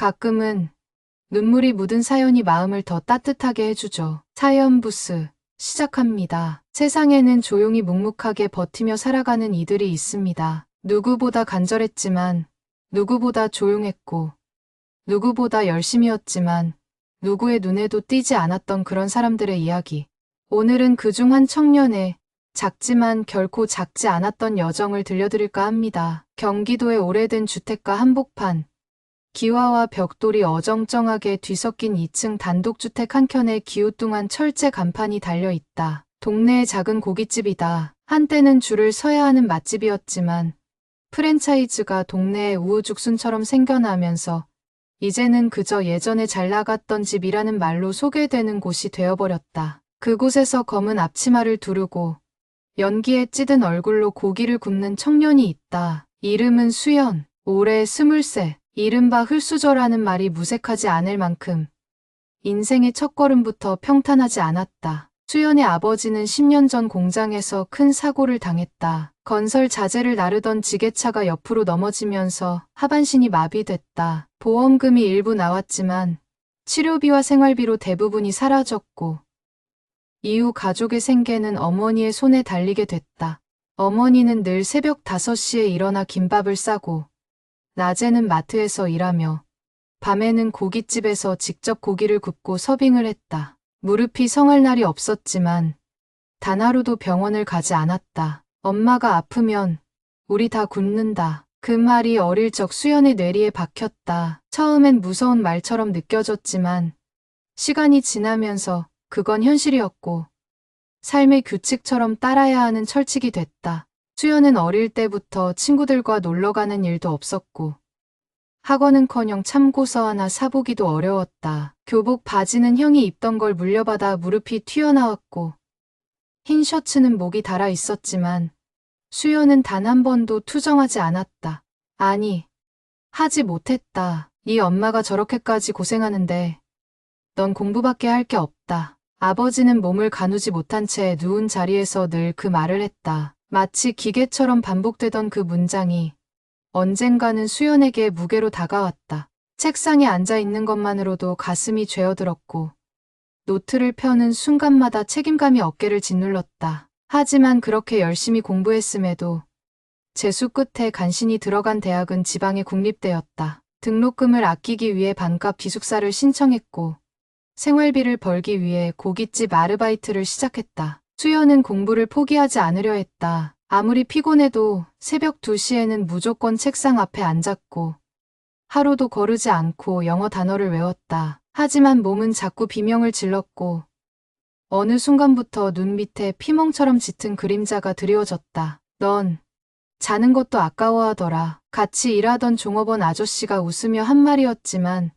가끔은 눈물이 묻은 사연이 마음을 더 따뜻하게 해주죠. 사연 부스 시작합니다. 세상에는 조용히 묵묵하게 버티며 살아가는 이들이 있습니다. 누구보다 간절했지만, 누구보다 조용했고, 누구보다 열심이었지만, 누구의 눈에도 띄지 않았던 그런 사람들의 이야기. 오늘은 그중 한 청년의 작지만 결코 작지 않았던 여정을 들려드릴까 합니다. 경기도의 오래된 주택가 한복판. 기와와 벽돌이 어정쩡하게 뒤섞인 2층 단독주택 한켠에 기우뚱한 철제 간판이 달려있다. 동네의 작은 고깃집이다. 한때는 줄을 서야 하는 맛집이었지만 프랜차이즈가 동네의 우후죽순처럼 생겨나면서 이제는 그저 예전에 잘 나갔던 집이라는 말로 소개되는 곳이 되어버렸다. 그곳에서 검은 앞치마를 두르고 연기에 찌든 얼굴로 고기를 굽는 청년이 있다. 이름은 수연, 올해 23. 이른바 흙수저라는 말이 무색하지 않을 만큼 인생의 첫걸음부터 평탄하지 않았다. 수연의 아버지는 10년 전 공장에서 큰 사고를 당했다. 건설 자재를 나르던 지게차가 옆으로 넘어지면서 하반신이 마비됐다. 보험금이 일부 나왔지만 치료비와 생활비로 대부분이 사라졌고 이후 가족의 생계는 어머니의 손에 달리게 됐다. 어머니는 늘 새벽 5시에 일어나 김밥을 싸고 낮에는 마트에서 일하며 밤에는 고깃집에서 직접 고기를 굽고 서빙을 했다. 무릎이 성할 날이 없었지만 단 하루도 병원을 가지 않았다. 엄마가 아프면 우리 다 굶는다. 그 말이 어릴 적 수연의 뇌리에 박혔다. 처음엔 무서운 말처럼 느껴졌지만 시간이 지나면서 그건 현실이었고 삶의 규칙처럼 따라야 하는 철칙이 됐다. 수연은 어릴 때부터 친구들과 놀러가는 일도 없었고 학원은커녕 참고서 하나 사보기도 어려웠다. 교복 바지는 형이 입던 걸 물려받아 무릎이 튀어나왔고 흰 셔츠는 목이 달아 있었지만 수연은 단 한 번도 투정하지 않았다. 아니, 하지 못했다. 네 엄마가 저렇게까지 고생하는데 넌 공부밖에 할 게 없다. 아버지는 몸을 가누지 못한 채 누운 자리에서 늘 그 말을 했다. 마치 기계처럼 반복되던 그 문장이 언젠가는 수연에게 무게로 다가왔다. 책상에 앉아 있는 것만으로도 가슴이 죄어들었고 노트를 펴는 순간마다 책임감이 어깨를 짓눌렀다. 하지만 그렇게 열심히 공부했음에도 재수 끝에 간신히 들어간 대학은 지방의 국립대였다. 등록금을 아끼기 위해 반값 기숙사를 신청했고 생활비를 벌기 위해 고깃집 아르바이트를 시작했다. 수연은 공부를 포기하지 않으려 했다. 아무리 피곤해도 새벽 2시에는 무조건 책상 앞에 앉았고 하루도 거르지 않고 영어 단어를 외웠다. 하지만 몸은 자꾸 비명을 질렀고 어느 순간부터 눈 밑에 피멍처럼 짙은 그림자가 드리워졌다. 넌 자는 것도 아까워하더라. 같이 일하던 종업원 아저씨가 웃으며 한 말이었지만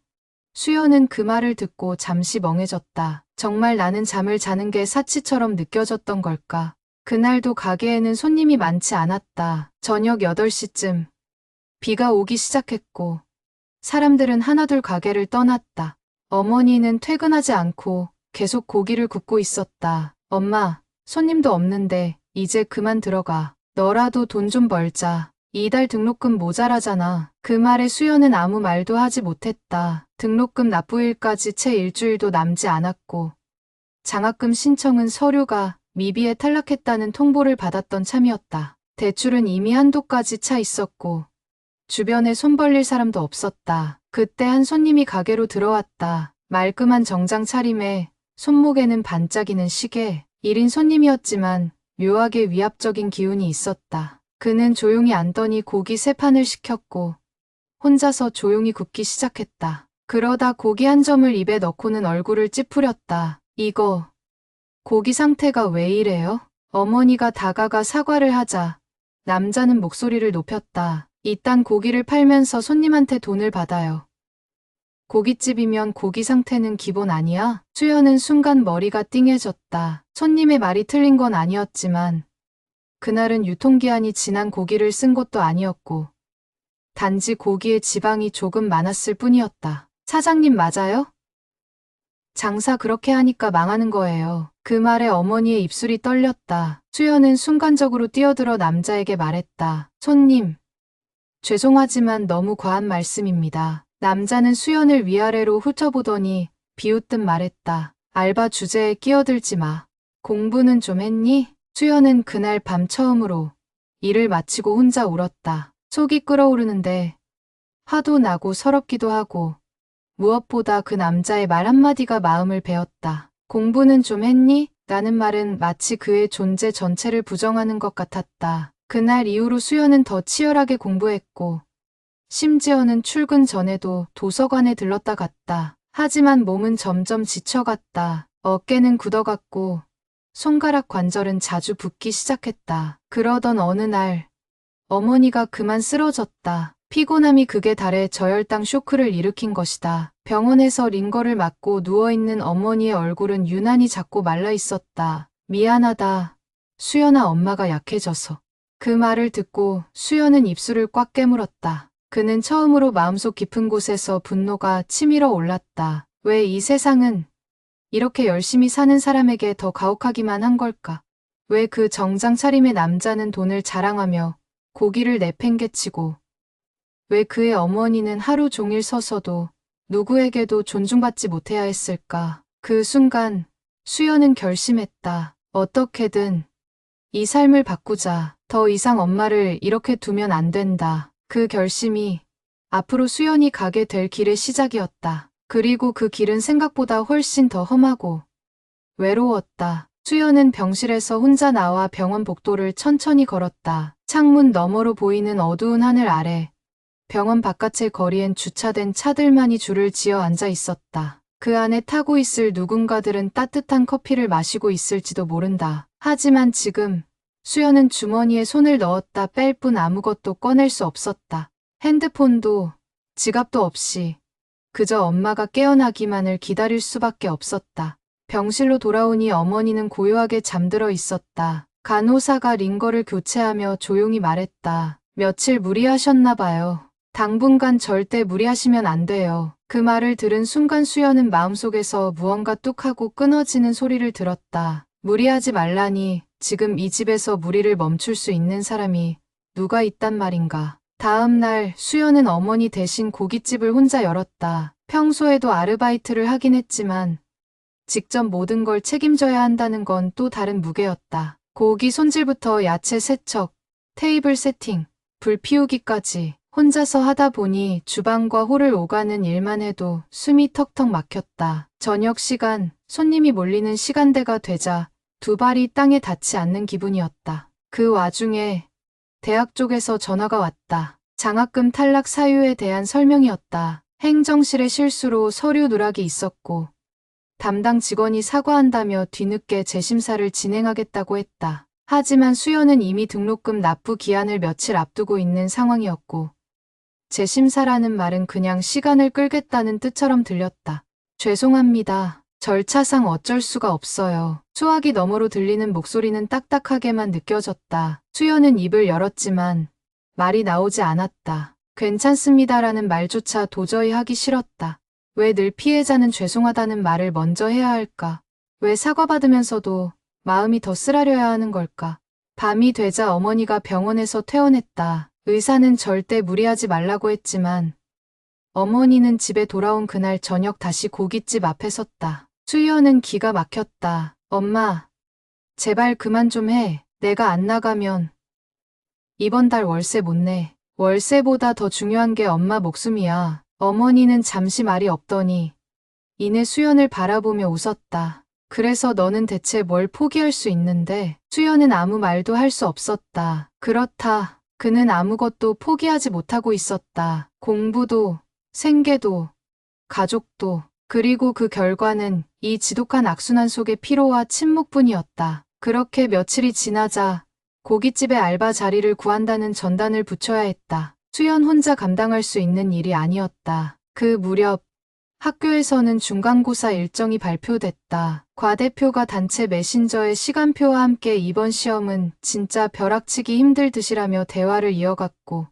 수연은 그 말을 듣고 잠시 멍해졌다. 정말 나는 잠을 자는 게 사치처럼 느껴졌던 걸까? 그날도 가게에는 손님이 많지 않았다. 저녁 8시쯤 비가 오기 시작했고 사람들은 하나둘 가게를 떠났다. 어머니는 퇴근하지 않고 계속 고기를 굽고 있었다. 엄마, 손님도 없는데 이제 그만 들어가. 너라도 돈 좀 벌자. 이달 등록금 모자라잖아. 그 말에 수연은 아무 말도 하지 못했다. 등록금 납부일까지 채 일주일도 남지 않았고 장학금 신청은 서류가 미비에 탈락했다는 통보를 받았던 참이었다. 대출은 이미 한도까지 차 있었고 주변에 손 벌릴 사람도 없었다. 그때 한 손님이 가게로 들어왔다. 말끔한 정장 차림에 손목에는 반짝이는 시계. 1인 손님이었지만 묘하게 위압적인 기운이 있었다. 그는 조용히 앉더니 고기 3판을 시켰고 혼자서 조용히 굽기 시작했다. 그러다 고기 한 점을 입에 넣고는 얼굴을 찌푸렸다. 이거 고기 상태가 왜 이래요? 어머니가 다가가 사과를 하자 남자는 목소리를 높였다. 이딴 고기를 팔면서 손님한테 돈을 받아요. 고깃집이면 고기 상태는 기본 아니야? 수연은 순간 머리가 띵해졌다. 손님의 말이 틀린 건 아니었지만 그날은 유통기한이 지난 고기를 쓴 것도 아니었고 단지 고기에 지방이 조금 많았을 뿐이었다. 사장님 맞아요? 장사 그렇게 하니까 망하는 거예요. 그 말에 어머니의 입술이 떨렸다. 수연은 순간적으로 뛰어들어 남자에게 말했다. 손님, 죄송하지만 너무 과한 말씀입니다. 남자는 수연을 위아래로 훑어보더니 비웃듯 말했다. 알바 주제에 끼어들지 마. 공부는 좀 했니? 수연은 그날 밤 처음으로 일을 마치고 혼자 울었다. 속이 끓어오르는데 화도 나고 서럽기도 하고 무엇보다 그 남자의 말 한마디가 마음을 베었다. 공부는 좀 했니? 라는 말은 마치 그의 존재 전체를 부정하는 것 같았다. 그날 이후로 수연은 더 치열하게 공부했고 심지어는 출근 전에도 도서관에 들렀다 갔다. 하지만 몸은 점점 지쳐갔다. 어깨는 굳어갔고 손가락 관절은 자주 붓기 시작했다. 그러던 어느 날 어머니가 그만 쓰러졌다. 피곤함이 극에 달해 저혈당 쇼크를 일으킨 것이다. 병원에서 링거를 맞고 누워있는 어머니의 얼굴은 유난히 작고 말라 있었다. 미안하다. 수연아, 엄마가 약해져서. 그 말을 듣고 수연은 입술을 꽉 깨물었다. 그는 처음으로 마음속 깊은 곳에서 분노가 치밀어 올랐다. 왜 이 세상은 이렇게 열심히 사는 사람에게 더 가혹하기만 한 걸까? 왜 그 정장 차림의 남자는 돈을 자랑하며 고기를 내팽개치고 왜 그의 어머니는 하루 종일 서서도 누구에게도 존중받지 못해야 했을까? 그 순간 수연은 결심했다. 어떻게든 이 삶을 바꾸자. 더 이상 엄마를 이렇게 두면 안 된다. 그 결심이 앞으로 수연이 가게 될 길의 시작이었다. 그리고 그 길은 생각보다 훨씬 더 험하고 외로웠다. 수연은 병실에서 혼자 나와 병원 복도를 천천히 걸었다. 창문 너머로 보이는 어두운 하늘 아래 병원 바깥의 거리엔 주차된 차들만이 줄을 지어 앉아 있었다. 그 안에 타고 있을 누군가들은 따뜻한 커피를 마시고 있을지도 모른다. 하지만 지금 수연은 주머니에 손을 넣었다 뺄 뿐 아무것도 꺼낼 수 없었다. 핸드폰도 지갑도 없이 그저 엄마가 깨어나기만을 기다릴 수밖에 없었다. 병실로 돌아오니 어머니는 고요하게 잠들어 있었다. 간호사가 링거를 교체하며 조용히 말했다. 며칠 무리하셨나 봐요. 당분간 절대 무리하시면 안 돼요. 그 말을 들은 순간 수연은 마음속에서 무언가 뚝 하고 끊어지는 소리를 들었다. 무리하지 말라니. 지금 이 집에서 무리를 멈출 수 있는 사람이 누가 있단 말인가. 다음 날 수연은 어머니 대신 고깃집을 혼자 열었다. 평소에도 아르바이트를 하긴 했지만 직접 모든 걸 책임져야 한다는 건 또 다른 무게였다. 고기 손질부터 야채 세척, 테이블 세팅, 불 피우기까지 혼자서 하다 보니 주방과 홀을 오가는 일만 해도 숨이 턱턱 막혔다. 저녁 시간, 손님이 몰리는 시간대가 되자 두 발이 땅에 닿지 않는 기분이었다. 그 와중에 대학 쪽에서 전화가 왔다. 장학금 탈락 사유에 대한 설명이었다. 행정실의 실수로 서류 누락이 있었고 담당 직원이 사과한다며 뒤늦게 재심사를 진행하겠다고 했다. 하지만 수연은 이미 등록금 납부 기한을 며칠 앞두고 있는 상황이었고 재심사라는 말은 그냥 시간을 끌겠다는 뜻처럼 들렸다. 죄송합니다. 절차상 어쩔 수가 없어요. 수화기 너머로 들리는 목소리는 딱딱하게만 느껴졌다. 수연은 입을 열었지만 말이 나오지 않았다. 괜찮습니다라는 말조차 도저히 하기 싫었다. 왜 늘 피해자는 죄송하다는 말을 먼저 해야 할까? 왜 사과받으면서도 마음이 더 쓰라려야 하는 걸까? 밤이 되자 어머니가 병원에서 퇴원했다. 의사는 절대 무리하지 말라고 했지만 어머니는 집에 돌아온 그날 저녁 다시 고깃집 앞에 섰다. 수연은 기가 막혔다. 엄마, 제발 그만 좀 해. 내가 안 나가면 이번 달 월세 못 내. 월세보다 더 중요한 게 엄마 목숨이야. 어머니는 잠시 말이 없더니 이내 수연을 바라보며 웃었다. 그래서 너는 대체 뭘 포기할 수 있는데? 수연은 아무 말도 할 수 없었다. 그렇다. 그는 아무것도 포기하지 못하고 있었다. 공부도, 생계도, 가족도. 그리고 그 결과는 이 지독한 악순환 속의 피로와 침묵뿐이었다. 그렇게 며칠이 지나자 고깃집에 알바 자리를 구한다는 전단을 붙여야 했다. 수연 혼자 감당할 수 있는 일이 아니었다. 그 무렵 학교에서는 중간고사 일정이 발표됐다. 과대표가 단체 메신저에 시간표와 함께 이번 시험은 진짜 벼락치기 힘들 듯이라며 대화를 이어갔고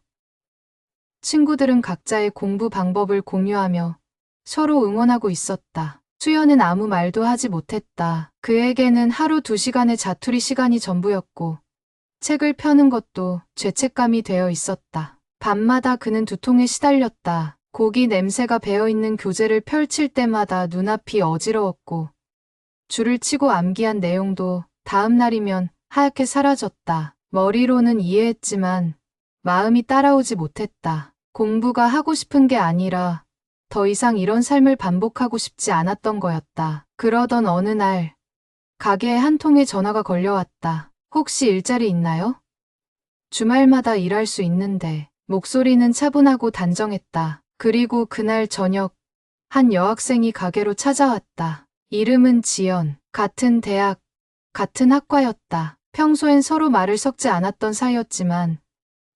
친구들은 각자의 공부 방법을 공유하며 서로 응원하고 있었다. 수연은 아무 말도 하지 못했다. 그에게는 하루 2시간의 자투리 시간이 전부였고 책을 펴는 것도 죄책감이 되어 있었다. 밤마다 그는 두통에 시달렸다. 고기 냄새가 배어있는 교재를 펼칠 때마다 눈앞이 어지러웠고 줄을 치고 암기한 내용도 다음 날이면 하얗게 사라졌다. 머리로는 이해했지만 마음이 따라오지 못했다. 공부가 하고 싶은 게 아니라 더 이상 이런 삶을 반복하고 싶지 않았던 거였다. 그러던 어느 날 가게에 한 통의 전화가 걸려왔다. 혹시 일자리 있나요? 주말마다 일할 수 있는데. 목소리는 차분하고 단정했다. 그리고 그날 저녁 한 여학생이 가게로 찾아왔다. 이름은 지연. 같은 대학, 같은 학과였다. 평소엔 서로 말을 섞지 않았던 사이였지만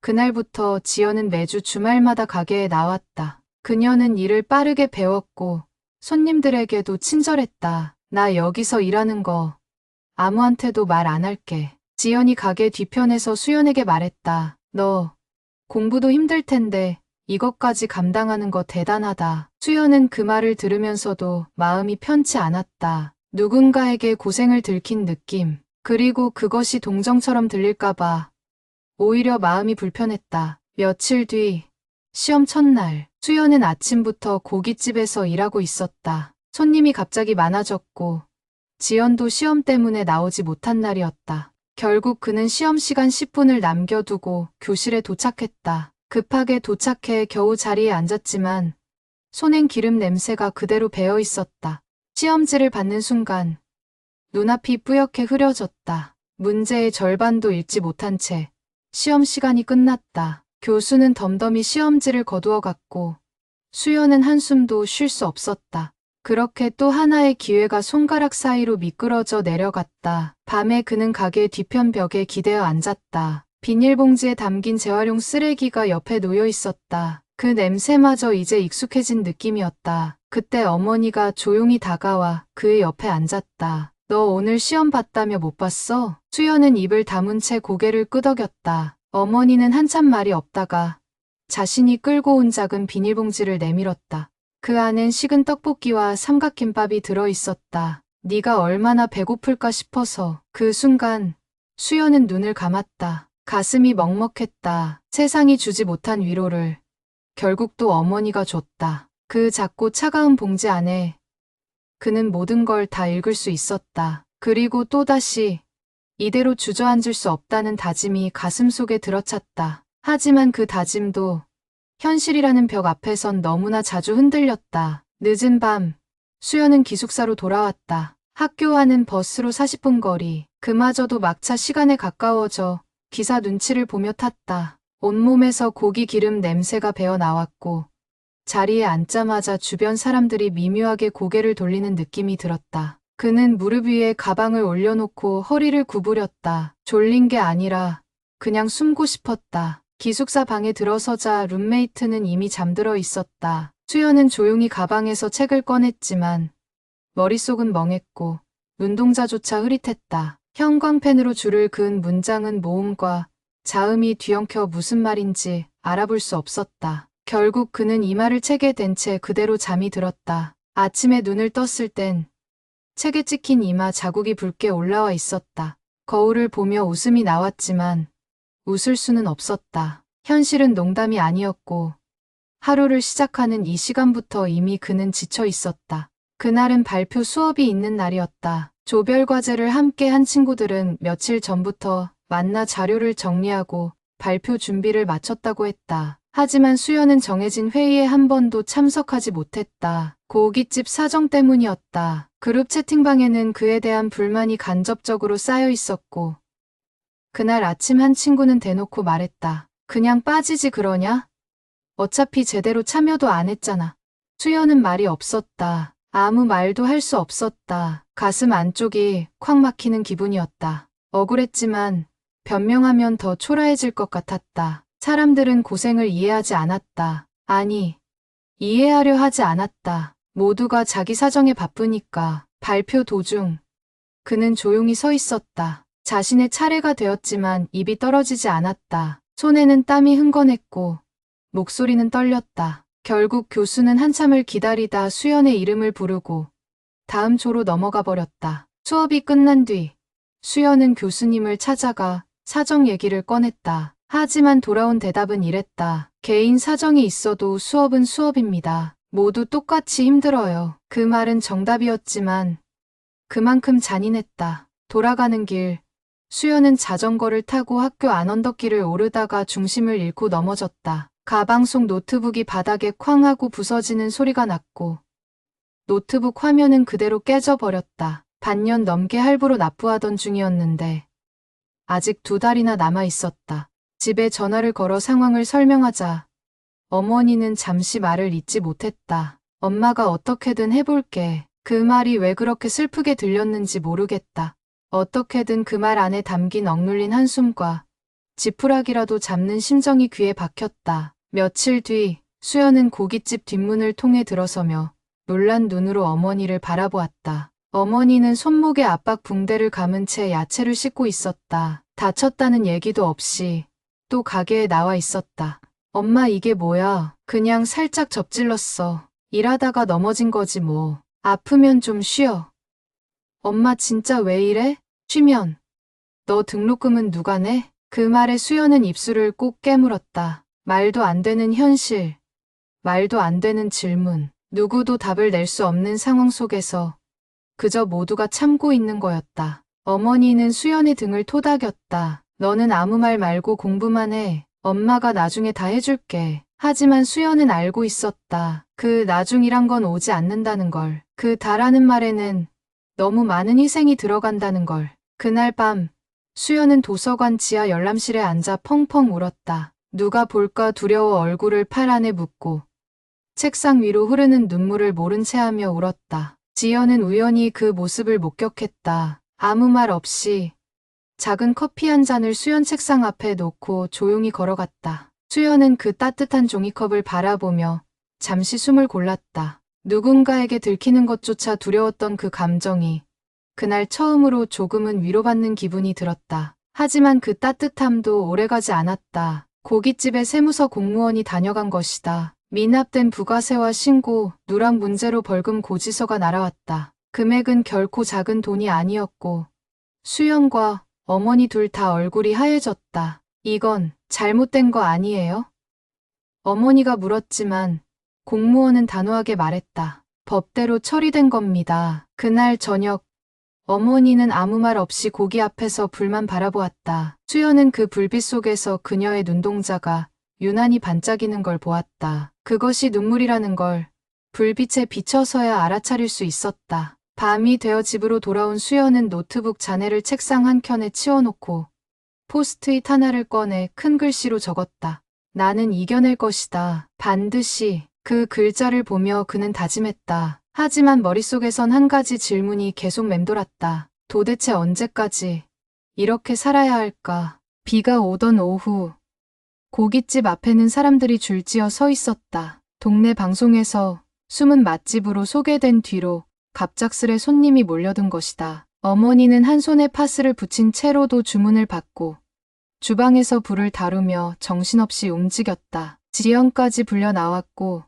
그날부터 지연은 매주 주말마다 가게에 나왔다. 그녀는 일을 빠르게 배웠고 손님들에게도 친절했다. 나 여기서 일하는 거 아무한테도 말 안 할게. 지연이 가게 뒤편에서 수연에게 말했다. 너 공부도 힘들 텐데 이것까지 감당하는 거 대단하다. 수연은 그 말을 들으면서도 마음이 편치 않았다. 누군가에게 고생을 들킨 느낌. 그리고 그것이 동정처럼 들릴까봐 오히려 마음이 불편했다. 며칠 뒤 시험 첫날 수연은 아침부터 고깃집에서 일하고 있었다. 손님이 갑자기 많아졌고 지연도 시험 때문에 나오지 못한 날이었다. 결국 그는 시험 시간 10분을 남겨두고 교실에 도착했다. 급하게 도착해 겨우 자리에 앉았지만 손엔 기름 냄새가 그대로 배어 있었다. 시험지를 받는 순간 눈앞이 뿌옇게 흐려졌다. 문제의 절반도 읽지 못한 채 시험 시간이 끝났다. 교수는 덤덤히 시험지를 거두어 갔고 수연은 한숨도 쉴 수 없었다. 그렇게 또 하나의 기회가 손가락 사이로 미끄러져 내려갔다. 밤에 그는 가게 뒤편 벽에 기대어 앉았다. 비닐봉지에 담긴 재활용 쓰레기가 옆에 놓여 있었다. 그 냄새마저 이제 익숙해진 느낌이었다. 그때 어머니가 조용히 다가와 그의 옆에 앉았다. 너 오늘 시험 봤다며 못 봤어? 수연은 입을 다문 채 고개를 끄덕였다. 어머니는 한참 말이 없다가 자신이 끌고 온 작은 비닐봉지를 내밀었다. 그 안엔 식은 떡볶이와 삼각김밥이 들어있었다. 네가 얼마나 배고플까 싶어서. 그 순간 수연은 눈을 감았다. 가슴이 먹먹했다. 세상이 주지 못한 위로를 결국 또 어머니가 줬다. 그 작고 차가운 봉지 안에 그는 모든 걸 다 읽을 수 있었다. 그리고 또다시 이대로 주저앉을 수 없다는 다짐이 가슴속에 들어찼다. 하지만 그 다짐도 현실이라는 벽 앞에선 너무나 자주 흔들렸다. 늦은 밤, 수연은 기숙사로 돌아왔다. 학교와는 버스로 40분 거리. 그마저도 막차 시간에 가까워져 기사 눈치를 보며 탔다. 온몸에서 고기 기름 냄새가 배어 나왔고 자리에 앉자마자 주변 사람들이 미묘하게 고개를 돌리는 느낌이 들었다. 그는 무릎 위에 가방을 올려놓고 허리를 구부렸다. 졸린 게 아니라 그냥 숨고 싶었다. 기숙사 방에 들어서자 룸메이트는 이미 잠들어 있었다. 수연은 조용히 가방에서 책을 꺼냈지만 머릿속은 멍했고 눈동자조차 흐릿했다. 형광펜으로 줄을 그은 문장은 모음과 자음이 뒤엉켜 무슨 말인지 알아볼 수 없었다. 결국 그는 이마를 책에 댄 채 그대로 잠이 들었다. 아침에 눈을 떴을 땐 책에 찍힌 이마 자국이 붉게 올라와 있었다. 거울을 보며 웃음이 나왔지만 웃을 수는 없었다. 현실은 농담이 아니었고 하루를 시작하는 이 시간부터 이미 그는 지쳐 있었다. 그날은 발표 수업이 있는 날이었다. 조별 과제를 함께 한 친구들은 며칠 전부터 만나 자료를 정리하고 발표 준비를 마쳤다고 했다. 하지만 수연은 정해진 회의에 한 번도 참석하지 못했다. 고깃집 사정 때문이었다. 그룹 채팅방에는 그에 대한 불만이 간접적으로 쌓여 있었고 그날 아침 한 친구는 대놓고 말했다. 그냥 빠지지 그러냐? 어차피 제대로 참여도 안 했잖아. 수연은 말이 없었다. 아무 말도 할 수 없었다. 가슴 안쪽이 콱 막히는 기분이었다. 억울했지만 변명하면 더 초라해질 것 같았다. 사람들은 고생을 이해하지 않았다. 아니, 이해하려 하지 않았다. 모두가 자기 사정에 바쁘니까. 발표 도중 그는 조용히 서 있었다. 자신의 차례가 되었지만 입이 떨어지지 않았다. 손에는 땀이 흥건했고 목소리는 떨렸다. 결국 교수는 한참을 기다리다 수연의 이름을 부르고 다음 조로 넘어가 버렸다. 수업이 끝난 뒤 수연은 교수님을 찾아가 사정 얘기를 꺼냈다. 하지만 돌아온 대답은 이랬다. 개인 사정이 있어도 수업은 수업입니다. 모두 똑같이 힘들어요. 그 말은 정답이었지만 그만큼 잔인했다. 돌아가는 길, 수연은 자전거를 타고 학교 안 언덕길을 오르다가 중심을 잃고 넘어졌다. 가방 속 노트북이 바닥에 쾅 하고 부서지는 소리가 났고 노트북 화면은 그대로 깨져버렸다. 반년 넘게 할부로 납부하던 중이었는데 아직 2달이나 남아 있었다. 집에 전화를 걸어 상황을 설명하자 어머니는 잠시 말을 잇지 못했다. 엄마가 어떻게든 해볼게. 그 말이 왜 그렇게 슬프게 들렸는지 모르겠다. 어떻게든 그 말 안에 담긴 억눌린 한숨과 지푸라기라도 잡는 심정이 귀에 박혔다. 며칠 뒤 수연은 고깃집 뒷문을 통해 들어서며 놀란 눈으로 어머니를 바라보았다. 어머니는 손목에 압박 붕대를 감은 채 야채를 씻고 있었다. 다쳤다는 얘기도 없이 또 가게에 나와 있었다. 엄마 이게 뭐야? 그냥 살짝 접질렀어. 일하다가 넘어진 거지 뭐. 아프면 좀 쉬어. 엄마 진짜 왜 이래? 쉬면. 너 등록금은 누가 내? 그 말에 수연은 입술을 꼭 깨물었다. 말도 안 되는 현실. 말도 안 되는 질문. 누구도 답을 낼 수 없는 상황 속에서 그저 모두가 참고 있는 거였다. 어머니는 수연의 등을 토닥였다. 너는 아무 말 말고 공부만 해. 엄마가 나중에 다 해줄게. 하지만 수연은 알고 있었다. 그 나중이란 건 오지 않는다는 걸. 그 다라는 말에는 너무 많은 희생이 들어간다는 걸. 그날 밤 수연은 도서관 지하 열람실에 앉아 펑펑 울었다. 누가 볼까 두려워 얼굴을 팔 안에 묻고 책상 위로 흐르는 눈물을 모른 채 하며 울었다. 지연은 우연히 그 모습을 목격했다. 아무 말 없이 작은 커피 한 잔을 수연 책상 앞에 놓고 조용히 걸어갔다. 수연은 그 따뜻한 종이컵을 바라보며 잠시 숨을 골랐다. 누군가에게 들키는 것조차 두려웠던 그 감정이 그날 처음으로 조금은 위로받는 기분이 들었다. 하지만 그 따뜻함도 오래가지 않았다. 고깃집에 세무서 공무원이 다녀간 것이다. 미납된 부가세와 신고, 누락 문제로 벌금 고지서가 날아왔다. 금액은 결코 작은 돈이 아니었고 수연과 어머니 둘 다 얼굴이 하얘졌다. 이건 잘못된 거 아니에요? 어머니가 물었지만 공무원은 단호하게 말했다. 법대로 처리된 겁니다. 그날 저녁 어머니는 아무 말 없이 고기 앞에서 불만 바라보았다. 수연은 그 불빛 속에서 그녀의 눈동자가 유난히 반짝이는 걸 보았다. 그것이 눈물이라는 걸 불빛에 비춰서야 알아차릴 수 있었다. 밤이 되어 집으로 돌아온 수연은 노트북 잔해를 책상 한켠에 치워놓고 포스트잇 하나를 꺼내 큰 글씨로 적었다. 나는 이겨낼 것이다. 반드시. 그 글자를 보며 그는 다짐했다. 하지만 머릿속에선 한 가지 질문이 계속 맴돌았다. 도대체 언제까지 이렇게 살아야 할까? 비가 오던 오후 고깃집 앞에는 사람들이 줄지어 서 있었다. 동네 방송에서 숨은 맛집으로 소개된 뒤로 갑작스레 손님이 몰려든 것이다. 어머니는 한 손에 파스를 붙인 채로도 주문을 받고 주방에서 불을 다루며 정신없이 움직였다. 지연까지 불려 나왔고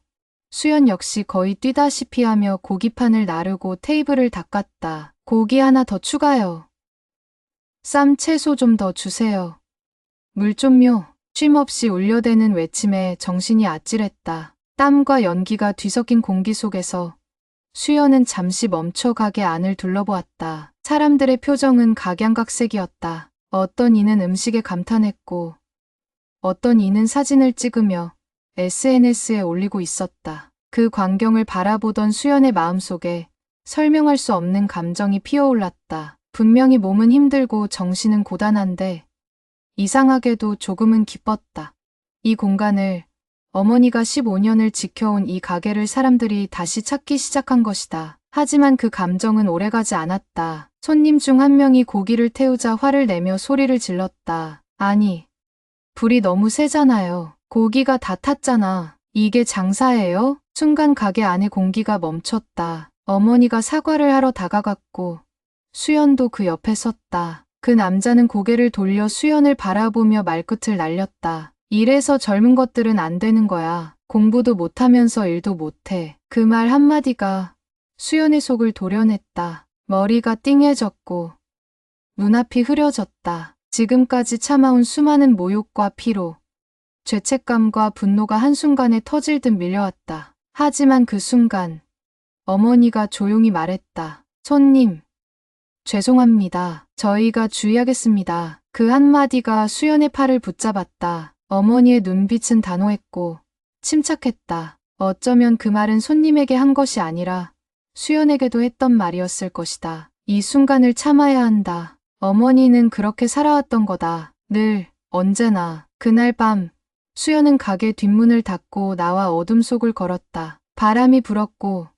수연 역시 거의 뛰다시피 하며 고기판을 나르고 테이블을 닦았다. 고기 하나 더 추가요. 쌈 채소 좀 더 주세요. 물 좀요. 쉼없이 울려대는 외침에 정신이 아찔했다. 땀과 연기가 뒤섞인 공기 속에서 수연은 잠시 멈춰 가게 안을 둘러보았다. 사람들의 표정은 각양각색이었다. 어떤 이는 음식에 감탄했고 어떤 이는 사진을 찍으며 SNS에 올리고 있었다. 그 광경을 바라보던 수연의 마음속에 설명할 수 없는 감정이 피어올랐다. 분명히 몸은 힘들고 정신은 고단한데 이상하게도 조금은 기뻤다. 이 공간을 어머니가 15년을 지켜온 이 가게를 사람들이 다시 찾기 시작한 것이다. 하지만 그 감정은 오래가지 않았다. 손님 중 한 명이 고기를 태우자 화를 내며 소리를 질렀다. 아니, 불이 너무 세잖아요. 고기가 다 탔잖아. 이게 장사예요? 순간 가게 안의 공기가 멈췄다. 어머니가 사과를 하러 다가갔고 수연도 그 옆에 섰다. 그 남자는 고개를 돌려 수연을 바라보며 말끝을 날렸다. 이래서 젊은 것들은 안 되는 거야. 공부도 못하면서 일도 못해. 그 말 한마디가 수연의 속을 도려냈다. 머리가 띵해졌고 눈앞이 흐려졌다. 지금까지 참아온 수많은 모욕과 피로, 죄책감과 분노가 한순간에 터질 듯 밀려왔다. 하지만 그 순간 어머니가 조용히 말했다. 손님, 죄송합니다. 저희가 주의하겠습니다. 그 한마디가 수연의 팔을 붙잡았다. 어머니의 눈빛은 단호했고 침착했다. 어쩌면 그 말은 손님에게 한 것이 아니라 수연에게도 했던 말이었을 것이다. 이 순간을 참아야 한다. 어머니는 그렇게 살아왔던 거다. 늘, 언제나. 그날 밤, 수연은 가게 뒷문을 닫고 나와 어둠 속을 걸었다. 바람이 불었고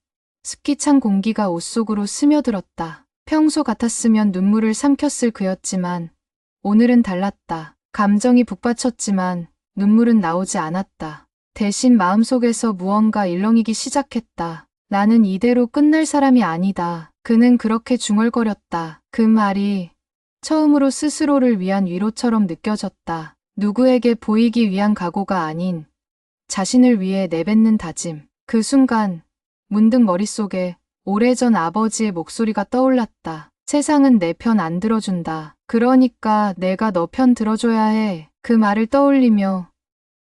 습기 찬 공기가 옷 속으로 스며들었다. 평소 같았으면 눈물을 삼켰을 그였지만 오늘은 달랐다. 감정이 북받쳤지만 눈물은 나오지 않았다. 대신 마음속에서 무언가 일렁이기 시작했다. 나는 이대로 끝날 사람이 아니다. 그는 그렇게 중얼거렸다. 그 말이 처음으로 스스로를 위한 위로처럼 느껴졌다. 누구에게 보이기 위한 각오가 아닌 자신을 위해 내뱉는 다짐. 그 순간 문득 머릿속에 오래전 아버지의 목소리가 떠올랐다. 세상은 내 편 안 들어준다. 그러니까 내가 너 편 들어줘야 해. 그 말을 떠올리며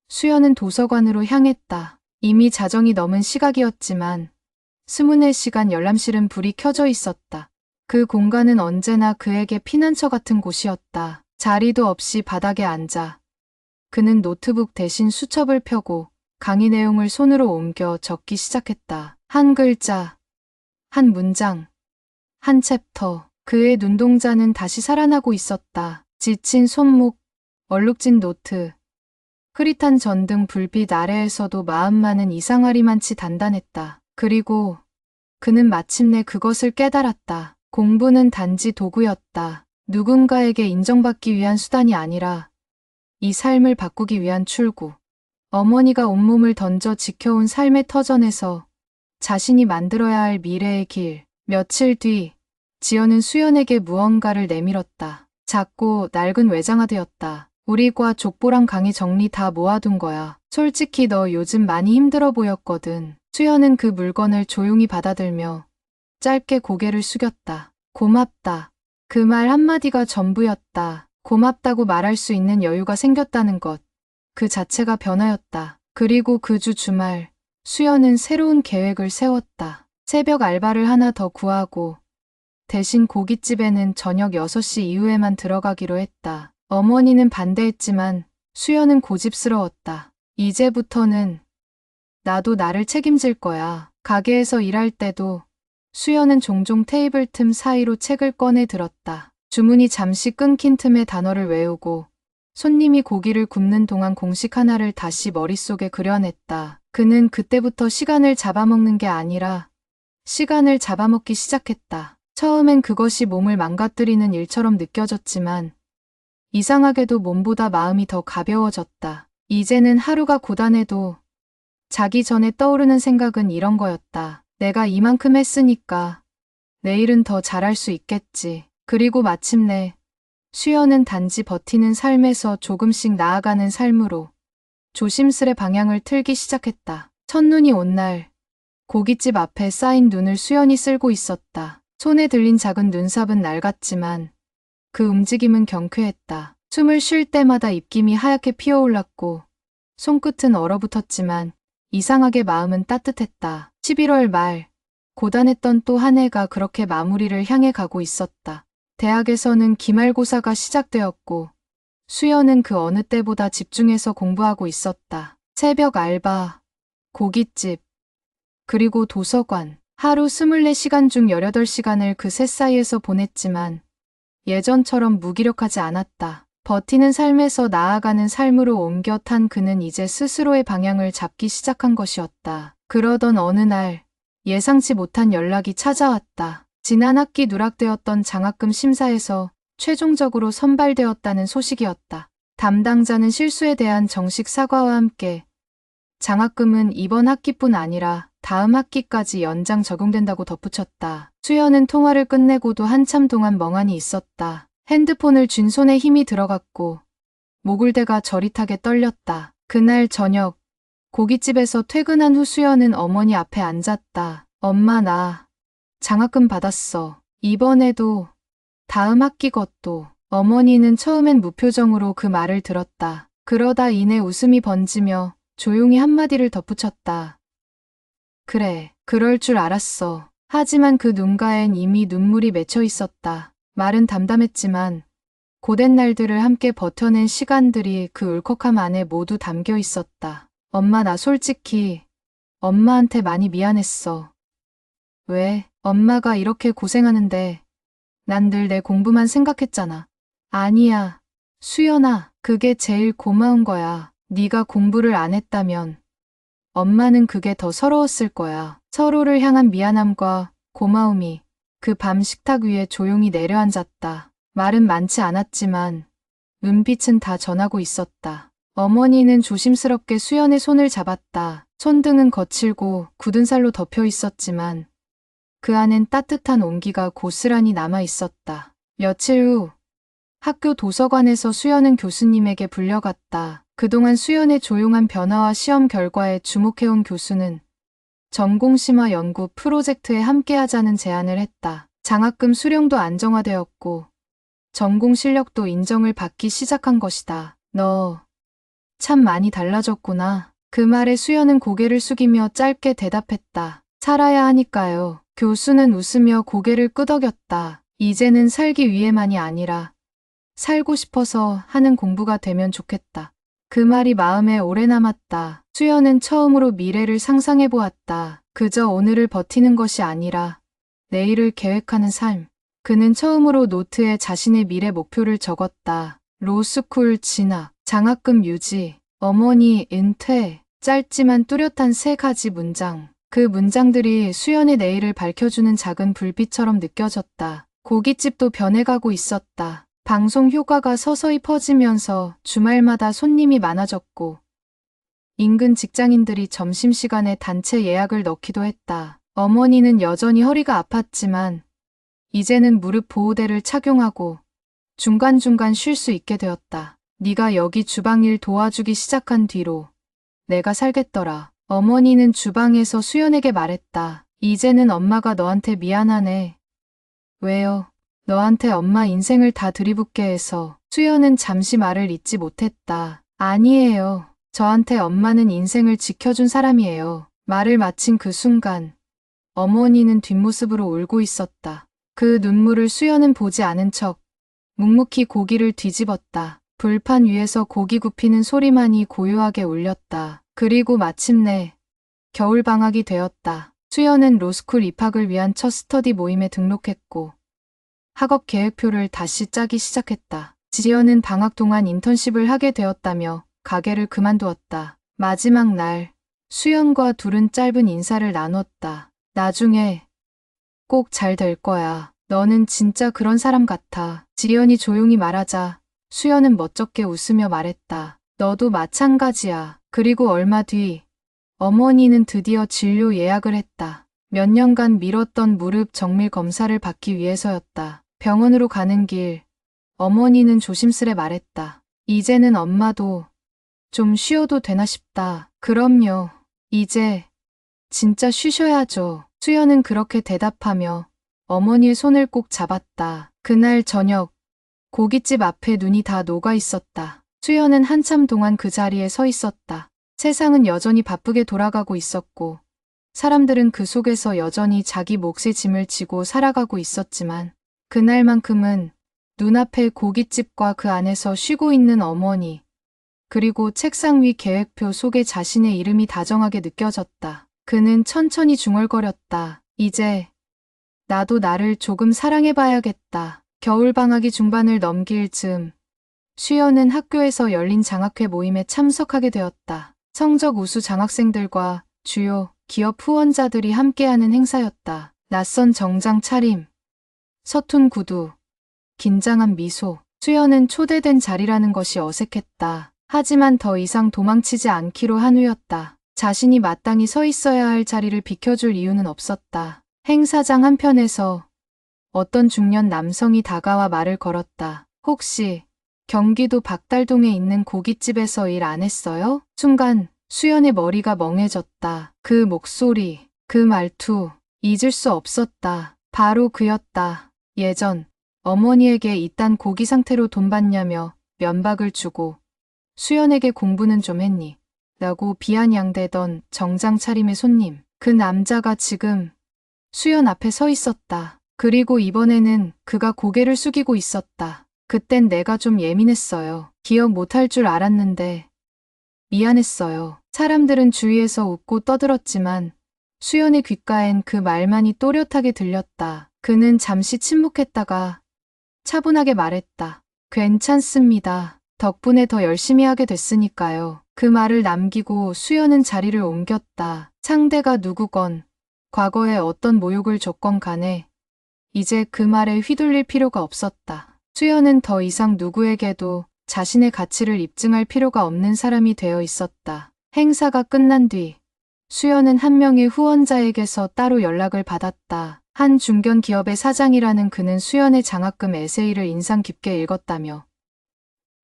수연은 도서관으로 향했다. 이미 자정이 넘은 시각이었지만 스문의 시간 열람실은 불이 켜져 있었다. 그 공간은 언제나 그에게 피난처 같은 곳이었다. 자리도 없이 바닥에 앉아 그는 노트북 대신 수첩을 펴고 강의 내용을 손으로 옮겨 적기 시작했다. 한 글자, 한 문장, 한 챕터. 그의 눈동자는 다시 살아나고 있었다. 지친 손목, 얼룩진 노트, 흐릿한 전등 불빛 아래에서도 마음만은 이상하리만치 단단했다. 그리고 그는 마침내 그것을 깨달았다. 공부는 단지 도구였다. 누군가에게 인정받기 위한 수단이 아니라 이 삶을 바꾸기 위한 출구. 어머니가 온몸을 던져 지켜온 삶의 터전에서 자신이 만들어야 할 미래의 길. 며칠 뒤 지연은 수연에게 무언가를 내밀었다. 작고 낡은 외장하드였다. 우리 과 족보랑 강의 정리 다 모아둔 거야. 솔직히 너 요즘 많이 힘들어 보였거든. 수연은 그 물건을 조용히 받아들며 짧게 고개를 숙였다. 고맙다. 그 말 한마디가 전부였다. 고맙다고 말할 수 있는 여유가 생겼다는 것. 그 자체가 변화였다. 그리고 그 주 주말, 수연은 새로운 계획을 세웠다. 새벽 알바를 하나 더 구하고 대신 고깃집에는 저녁 6시 이후에만 들어가기로 했다. 어머니는 반대했지만 수연은 고집스러웠다. 이제부터는 나도 나를 책임질 거야. 가게에서 일할 때도 수연은 종종 테이블 틈 사이로 책을 꺼내 들었다. 주문이 잠시 끊긴 틈에 단어를 외우고 손님이 고기를 굽는 동안 공식 하나를 다시 머릿속에 그려냈다. 그는 그때부터 시간을 잡아먹는 게 아니라 시간을 잡아먹기 시작했다. 처음엔 그것이 몸을 망가뜨리는 일처럼 느껴졌지만 이상하게도 몸보다 마음이 더 가벼워졌다. 이제는 하루가 고단해도 자기 전에 떠오르는 생각은 이런 거였다. 내가 이만큼 했으니까 내일은 더 잘할 수 있겠지. 그리고 마침내 수연은 단지 버티는 삶에서 조금씩 나아가는 삶으로 조심스레 방향을 틀기 시작했다. 첫눈이 온 날 고깃집 앞에 쌓인 눈을 수연이 쓸고 있었다. 손에 들린 작은 눈삽은 낡았지만 그 움직임은 경쾌했다. 숨을 쉴 때마다 입김이 하얗게 피어올랐고 손끝은 얼어붙었지만 이상하게 마음은 따뜻했다. 11월 말, 고단했던 또 한 해가 그렇게 마무리를 향해 가고 있었다. 대학에서는 기말고사가 시작되었고 수연은 그 어느 때보다 집중해서 공부하고 있었다. 새벽 알바, 고깃집, 그리고 도서관. 하루 24시간 중 18시간을 그 셋 사이에서 보냈지만 예전처럼 무기력하지 않았다. 버티는 삶에서 나아가는 삶으로 옮겨 탄 그는 이제 스스로의 방향을 잡기 시작한 것이었다. 그러던 어느 날 예상치 못한 연락이 찾아왔다. 지난 학기 누락되었던 장학금 심사에서 최종적으로 선발되었다는 소식이었다. 담당자는 실수에 대한 정식 사과와 함께 장학금은 이번 학기뿐 아니라 다음 학기까지 연장 적용된다고 덧붙였다. 수연은 통화를 끝내고도 한참 동안 멍하니 있었다. 핸드폰을 쥔 손에 힘이 들어갔고 목울대가 저릿하게 떨렸다. 그날 저녁 고깃집에서 퇴근한 후 수연은 어머니 앞에 앉았다. 엄마, 나 장학금 받았어. 이번에도 다음 학기 것도 어머니는 처음엔 무표정으로 그 말을 들었다. 그러다 이내 웃음이 번지며 조용히 한마디를 덧붙였다. 그래, 그럴 줄 알았어. 하지만 그 눈가엔 이미 눈물이 맺혀 있었다. 말은 담담했지만 고된 날들을 함께 버텨낸 시간들이 그 울컥함 안에 모두 담겨 있었다. 엄마, 나 솔직히 엄마한테 많이 미안했어. 왜? 엄마가 이렇게 고생하는데 난 늘 내 공부만 생각했잖아. 아니야, 수연아, 그게 제일 고마운 거야. 네가 공부를 안 했다면 엄마는 그게 더 서러웠을 거야. 서로를 향한 미안함과 고마움이 그 밤 식탁 위에 조용히 내려앉았다. 말은 많지 않았지만 눈빛은 다 전하고 있었다. 어머니는 조심스럽게 수연의 손을 잡았다. 손등은 거칠고 굳은 살로 덮여 있었지만 그 안엔 따뜻한 온기가 고스란히 남아 있었다. 며칠 후 학교 도서관에서 수연은 교수님에게 불려갔다. 그동안 수연의 조용한 변화와 시험 결과에 주목해온 교수는 전공심화 연구 프로젝트에 함께하자는 제안을 했다. 장학금 수령도 안정화되었고 전공 실력도 인정을 받기 시작한 것이다. 너 참 많이 달라졌구나. 그 말에 수연은 고개를 숙이며 짧게 대답했다. 살아야 하니까요. 교수는 웃으며 고개를 끄덕였다. 이제는 살기 위해만이 아니라 살고 싶어서 하는 공부가 되면 좋겠다. 그 말이 마음에 오래 남았다. 수연은 처음으로 미래를 상상해 보았다. 그저 오늘을 버티는 것이 아니라 내일을 계획하는 삶. 그는 처음으로 노트에 자신의 미래 목표를 적었다. 로스쿨 진학, 장학금 유지, 어머니 은퇴. 짧지만 뚜렷한 3가지 문장. 그 문장들이 수연의 내일을 밝혀주는 작은 불빛처럼 느껴졌다. 고깃집도 변해가고 있었다. 방송 효과가 서서히 퍼지면서 주말마다 손님이 많아졌고 인근 직장인들이 점심시간에 단체 예약을 넣기도 했다. 어머니는 여전히 허리가 아팠지만 이제는 무릎 보호대를 착용하고 중간중간 쉴 수 있게 되었다. 네가 여기 주방일 도와주기 시작한 뒤로 내가 살겠더라. 어머니는 주방에서 수연에게 말했다. 이제는 엄마가 너한테 미안하네. 왜요? 너한테 엄마 인생을 다 들이붓게 해서. 수연은 잠시 말을 잇지 못했다. 아니에요. 저한테 엄마는 인생을 지켜준 사람이에요. 말을 마친 그 순간 어머니는 뒷모습으로 울고 있었다. 그 눈물을 수연은 보지 않은 척 묵묵히 고기를 뒤집었다. 불판 위에서 고기 굽히는 소리만이 고요하게 울렸다. 그리고 마침내 겨울방학이 되었다. 수연은 로스쿨 입학을 위한 첫 스터디 모임에 등록했고 학업 계획표를 다시 짜기 시작했다. 지연은 방학 동안 인턴십을 하게 되었다며 가게를 그만두었다. 마지막 날 수연과 둘은 짧은 인사를 나눴다. 나중에 꼭 잘 될 거야. 너는 진짜 그런 사람 같아. 지연이 조용히 말하자 수연은 멋쩍게 웃으며 말했다. 너도 마찬가지야. 그리고 얼마 뒤 어머니는 드디어 진료 예약을 했다. 몇 년간 미뤘던 무릎 정밀 검사를 받기 위해서였다. 병원으로 가는 길 어머니는 조심스레 말했다. 이제는 엄마도 좀 쉬어도 되나 싶다. 그럼요. 이제 진짜 쉬셔야죠. 수연은 그렇게 대답하며 어머니의 손을 꼭 잡았다. 그날 저녁 고깃집 앞에 눈이 다 녹아 있었다. 수연은 한참 동안 그 자리에 서 있었다. 세상은 여전히 바쁘게 돌아가고 있었고 사람들은 그 속에서 여전히 자기 몫의 짐을 지고 살아가고 있었지만 그날만큼은 눈앞에 고깃집과 그 안에서 쉬고 있는 어머니 그리고 책상 위 계획표 속에 자신의 이름이 다정하게 느껴졌다. 그는 천천히 중얼거렸다. 이제 나도 나를 조금 사랑해봐야겠다. 겨울방학이 중반을 넘길 즈음 수연은 학교에서 열린 장학회 모임에 참석하게 되었다. 성적 우수 장학생들과 주요 기업 후원자들이 함께하는 행사였다. 낯선 정장 차림, 서툰 구두, 긴장한 미소. 수연은 초대된 자리라는 것이 어색했다. 하지만 더 이상 도망치지 않기로 한 후였다. 자신이 마땅히 서 있어야 할 자리를 비켜줄 이유는 없었다. 행사장 한편에서 어떤 중년 남성이 다가와 말을 걸었다. 혹시 경기도 박달동에 있는 고깃집에서 일 안 했어요? 순간 수연의 머리가 멍해졌다. 그 목소리, 그 말투, 잊을 수 없었다. 바로 그였다. 예전 어머니에게 이딴 고기 상태로 돈 받냐며 면박을 주고 수연에게 공부는 좀 했니? 라고 비아냥대던 정장 차림의 손님. 그 남자가 지금 수연 앞에 서 있었다. 그리고 이번에는 그가 고개를 숙이고 있었다. 그땐 내가 좀 예민했어요. 기억 못할 줄 알았는데 미안했어요. 사람들은 주위에서 웃고 떠들었지만 수연의 귓가엔 그 말만이 또렷하게 들렸다. 그는 잠시 침묵했다가 차분하게 말했다. 괜찮습니다. 덕분에 더 열심히 하게 됐으니까요. 그 말을 남기고 수연은 자리를 옮겼다. 상대가 누구건 과거에 어떤 모욕을 줬건 간에 이제 그 말에 휘둘릴 필요가 없었다. 수연은 더 이상 누구에게도 자신의 가치를 입증할 필요가 없는 사람이 되어 있었다. 행사가 끝난 뒤 수연은 한 명의 후원자에게서 따로 연락을 받았다. 한 중견 기업의 사장이라는 그는 수연의 장학금 에세이를 인상 깊게 읽었다며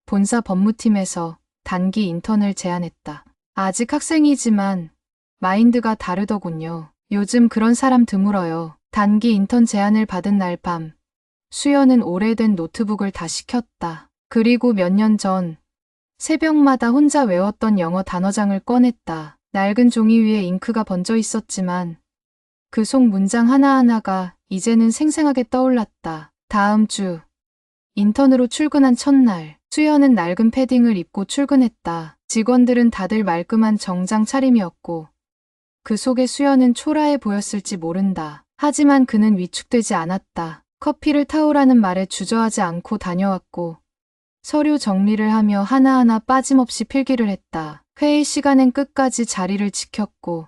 본사 법무팀에서 단기 인턴을 제안했다. 아직 학생이지만 마인드가 다르더군요. 요즘 그런 사람 드물어요. 단기 인턴 제안을 받은 날 밤 수연은 오래된 노트북을 다시 켰다. 그리고 몇 년 전 새벽마다 혼자 외웠던 영어 단어장을 꺼냈다. 낡은 종이 위에 잉크가 번져 있었지만 그 속 문장 하나하나가 이제는 생생하게 떠올랐다. 다음 주 인턴으로 출근한 첫날 수연은 낡은 패딩을 입고 출근했다. 직원들은 다들 말끔한 정장 차림이었고 그 속에 수연은 초라해 보였을지 모른다. 하지만 그는 위축되지 않았다. 커피를 타오라는 말에 주저하지 않고 다녀왔고 서류 정리를 하며 하나하나 빠짐없이 필기를 했다. 회의 시간엔 끝까지 자리를 지켰고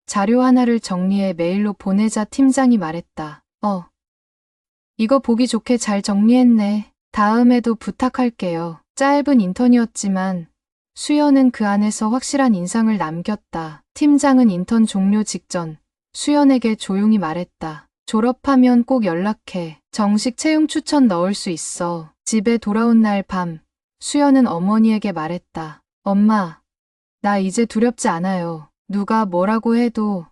자료 하나를 정리해 메일로 보내자 팀장이 말했다. 이거 보기 좋게 잘 정리했네. 다음에도 부탁할게요. 짧은 인턴이었지만 수연은 그 안에서 확실한 인상을 남겼다. 팀장은 인턴 종료 직전 수연에게 조용히 말했다. 졸업하면 꼭 연락해. 정식 채용 추천 넣을 수 있어. 집에 돌아온 날 밤 수연은 어머니에게 말했다. 엄마, 나 이제 두렵지 않아요. 누가 뭐라고 해도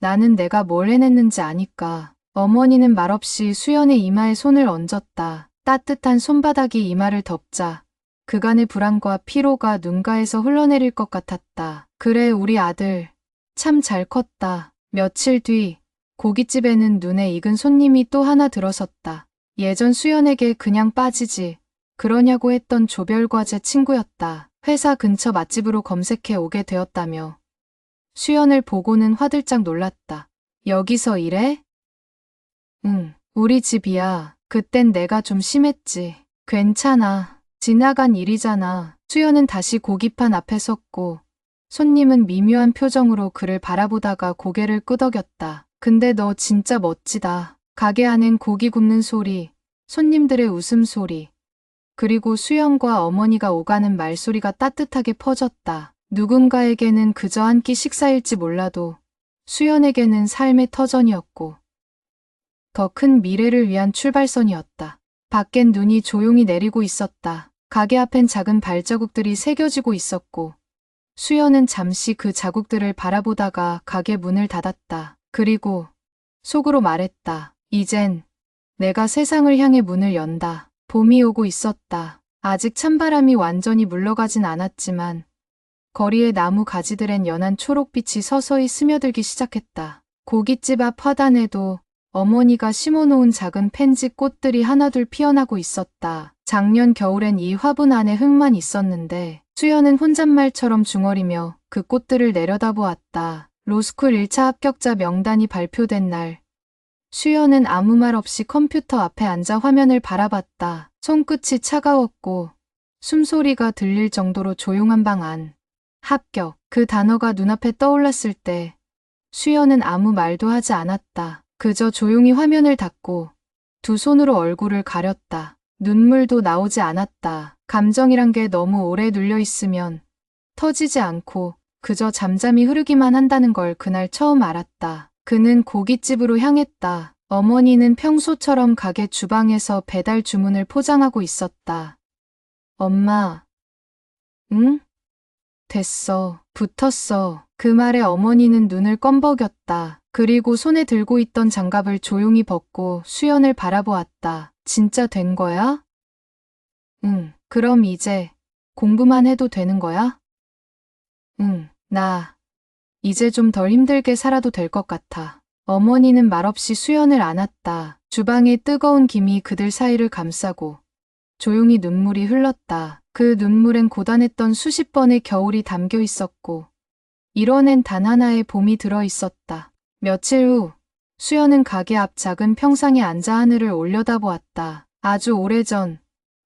나는 내가 뭘 해냈는지 아니까. 어머니는 말없이 수연의 이마에 손을 얹었다. 따뜻한 손바닥이 이마를 덮자 그간의 불안과 피로가 눈가에서 흘러내릴 것 같았다. 그래, 우리 아들 참 잘 컸다. 며칠 뒤 고깃집에는 눈에 익은 손님이 또 하나 들어섰다. 예전 수연에게 그냥 빠지지 그러냐고 했던 조별과제 친구였다. 회사 근처 맛집으로 검색해 오게 되었다며 수연을 보고는 화들짝 놀랐다. 여기서 일해? 응, 우리 집이야. 그땐 내가 좀 심했지. 괜찮아. 지나간 일이잖아. 수연은 다시 고기판 앞에 섰고 손님은 미묘한 표정으로 그를 바라보다가 고개를 끄덕였다. 근데 너 진짜 멋지다. 가게 안엔 고기 굽는 소리, 손님들의 웃음소리, 그리고 수연과 어머니가 오가는 말소리가 따뜻하게 퍼졌다. 누군가에게는 그저 한 끼 식사일지 몰라도 수연에게는 삶의 터전이었고 더 큰 미래를 위한 출발선이었다. 밖엔 눈이 조용히 내리고 있었다. 가게 앞엔 작은 발자국들이 새겨지고 있었고 수연은 잠시 그 자국들을 바라보다가 가게 문을 닫았다. 그리고 속으로 말했다. 이젠 내가 세상을 향해 문을 연다. 봄이 오고 있었다. 아직 찬바람이 완전히 물러가진 않았지만 거리의 나무 가지들엔 연한 초록빛이 서서히 스며들기 시작했다. 고깃집 앞 화단에도 어머니가 심어놓은 작은 펜지 꽃들이 하나둘 피어나고 있었다. 작년 겨울엔 이 화분 안에 흙만 있었는데 수연은 혼잣말처럼 중얼이며 그 꽃들을 내려다보았다. 로스쿨 1차 합격자 명단이 발표된 날 수연은 아무 말 없이 컴퓨터 앞에 앉아 화면을 바라봤다. 손끝이 차가웠고 숨소리가 들릴 정도로 조용한 방 안. 합격. 그 단어가 눈앞에 떠올랐을 때 수연은 아무 말도 하지 않았다. 그저 조용히 화면을 닫고 두 손으로 얼굴을 가렸다. 눈물도 나오지 않았다. 감정이란 게 너무 오래 눌려 있으면 터지지 않고 그저 잠잠히 흐르기만 한다는 걸 그날 처음 알았다. 그는 고깃집으로 향했다. 어머니는 평소처럼 가게 주방에서 배달 주문을 포장하고 있었다. 엄마, 응? 됐어. 붙었어. 그 말에 어머니는 눈을 껌벅였다. 그리고 손에 들고 있던 장갑을 조용히 벗고 수연을 바라보았다. 진짜 된 거야? 응, 그럼 이제 공부만 해도 되는 거야? 응, 나 이제 좀 덜 힘들게 살아도 될 것 같아. 어머니는 말없이 수연을 안았다. 주방의 뜨거운 김이 그들 사이를 감싸고 조용히 눈물이 흘렀다. 그 눈물엔 고단했던 수십 번의 겨울이 담겨 있었고 이뤄낸 단 하나의 봄이 들어 있었다. 며칠 후 수연은 가게 앞 작은 평상에 앉아 하늘을 올려다보았다. 아주 오래전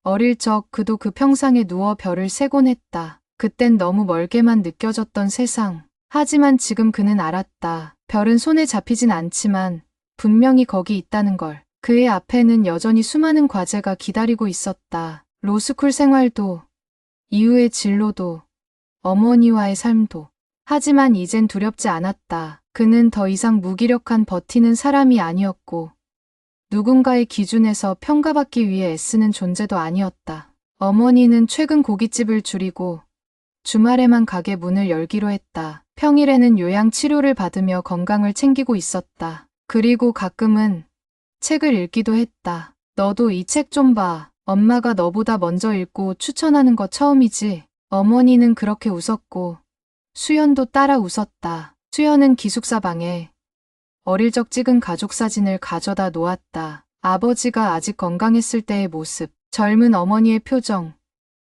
어릴 적 그도 그 평상에 누워 별을 세곤 했다. 그땐 너무 멀게만 느껴졌던 세상. 하지만 지금 그는 알았다. 별은 손에 잡히진 않지만 분명히 거기 있다는 걸. 그의 앞에는 여전히 수많은 과제가 기다리고 있었다. 로스쿨 생활도, 이후의 진로도, 어머니와의 삶도. 하지만 이젠 두렵지 않았다. 그는 더 이상 무기력한 버티는 사람이 아니었고 누군가의 기준에서 평가받기 위해 애쓰는 존재도 아니었다. 어머니는 최근 고깃집을 줄이고 주말에만 가게 문을 열기로 했다. 평일에는 요양 치료를 받으며 건강을 챙기고 있었다. 그리고 가끔은 책을 읽기도 했다. 너도 이 책 좀 봐. 엄마가 너보다 먼저 읽고 추천하는 거 처음이지. 어머니는 그렇게 웃었고 수연도 따라 웃었다. 수연은 기숙사 방에 어릴 적 찍은 가족 사진을 가져다 놓았다. 아버지가 아직 건강했을 때의 모습, 젊은 어머니의 표정,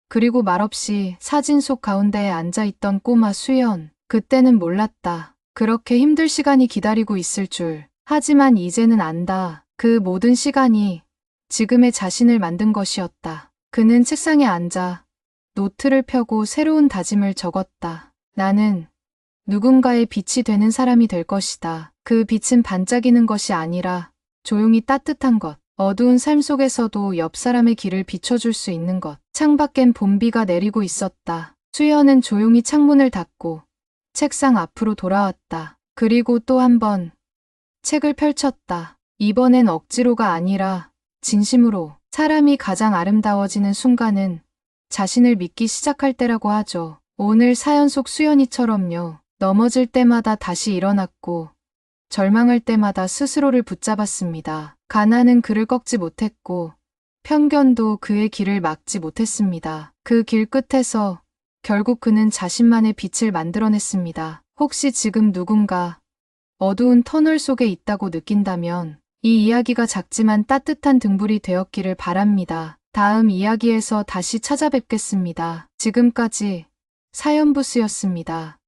그리고 말없이 사진 속 가운데에 앉아있던 꼬마 수연. 그때는 몰랐다. 그렇게 힘들 시간이 기다리고 있을 줄. 하지만 이제는 안다. 그 모든 시간이 지금의 자신을 만든 것이었다. 그는 책상에 앉아 노트를 펴고 새로운 다짐을 적었다. 나는 누군가의 빛이 되는 사람이 될 것이다. 그 빛은 반짝이는 것이 아니라 조용히 따뜻한 것. 어두운 삶 속에서도 옆 사람의 길을 비춰줄 수 있는 것. 창밖엔 봄비가 내리고 있었다. 수연은 조용히 창문을 닫고 책상 앞으로 돌아왔다. 그리고 또 한 번 책을 펼쳤다. 이번엔 억지로가 아니라 진심으로. 사람이 가장 아름다워지는 순간은 자신을 믿기 시작할 때라고 하죠. 오늘 사연 속 수연이처럼요. 넘어질 때마다 다시 일어났고 절망할 때마다 스스로를 붙잡았습니다. 가난은 그를 꺾지 못했고 편견도 그의 길을 막지 못했습니다. 그 길 끝에서 결국 그는 자신만의 빛을 만들어냈습니다. 혹시 지금 누군가 어두운 터널 속에 있다고 느낀다면 이 이야기가 작지만 따뜻한 등불이 되었기를 바랍니다. 다음 이야기에서 다시 찾아뵙겠습니다. 지금까지 사연부스였습니다.